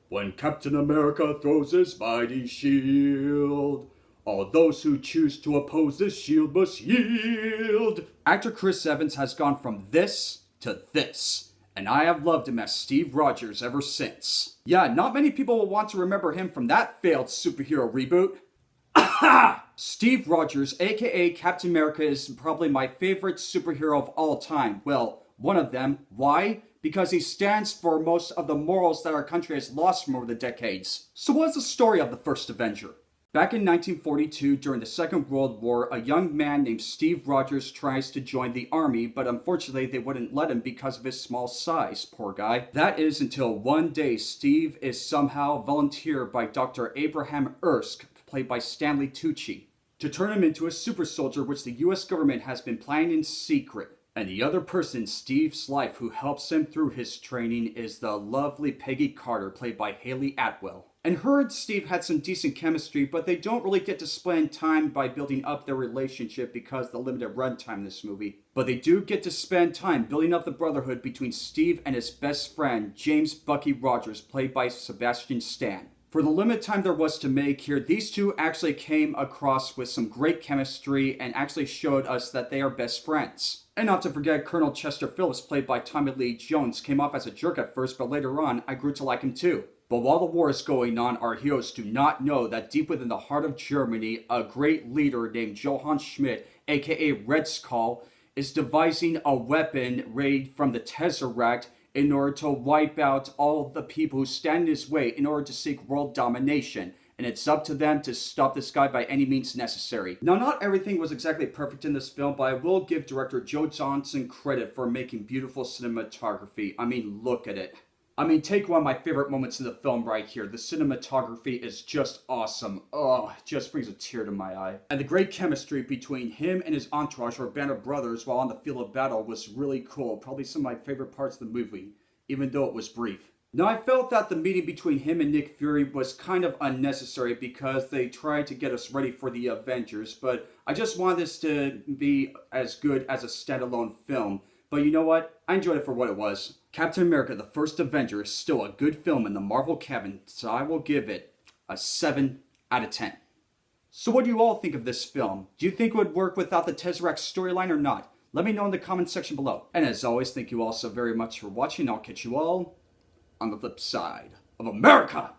When Captain America throws his mighty shield, all those who choose to oppose this shield must yield. Actor Chris Evans has gone from this to this, and I have loved him as Steve Rogers ever since. Yeah, not many people will want to remember him from that failed superhero reboot. Steve Rogers, aka Captain America, is probably my favorite superhero of all time. Well, one of them. Why? Because he stands for most of the morals that our country has lost from over the decades. So what is the story of the first Avenger? Back in 1942, during the Second World War, a young man named Steve Rogers tries to join the army, but unfortunately they wouldn't let him because of his small size, poor guy. That is until one day Steve is somehow volunteered by Dr. Abraham Erskine, played by Stanley Tucci, to turn him into a super soldier, which the US government has been planning in secret. And the other person in Steve's life who helps him through his training is the lovely Peggy Carter, played by Hayley Atwell. And her and Steve had some decent chemistry, but they don't really get to spend time by building up their relationship because of the limited runtime in this movie. But they do get to spend time building up the brotherhood between Steve and his best friend, James Bucky Rogers, played by Sebastian Stan. For the limited time there was to make here, these two actually came across with some great chemistry and actually showed us that they are best friends. And not to forget, Colonel Chester Phillips, played by Tommy Lee Jones, came off as a jerk at first, but later on, I grew to like him too. But while the war is going on, our heroes do not know that deep within the heart of Germany, a great leader named Johann Schmidt, aka Red Skull, is devising a weapon made from the Tesseract in order to wipe out all the people who stand in his way in order to seek world domination. And it's up to them to stop this guy by any means necessary. Now, not everything was exactly perfect in this film, but I will give director Joe Johnston credit for making beautiful cinematography. I mean, look at it. I mean, take one of my favorite moments in the film right here. The cinematography is just awesome. Oh, it just brings a tear to my eye. And the great chemistry between him and his entourage, or band of brothers, while on the field of battle was really cool. Probably some of my favorite parts of the movie, even though it was brief. Now, I felt that the meeting between him and Nick Fury was kind of unnecessary because they tried to get us ready for the Avengers, but I just wanted this to be as good as a standalone film. But you know what? I enjoyed it for what it was. Captain America: The First Avenger is still a good film in the Marvel canon, so I will give it a 7 out of 10. So what do you all think of this film? Do you think it would work without the Tesseract storyline or not? Let me know in the comment section below. And as always, thank you all so very much for watching. I'll catch you all on the flip side of America.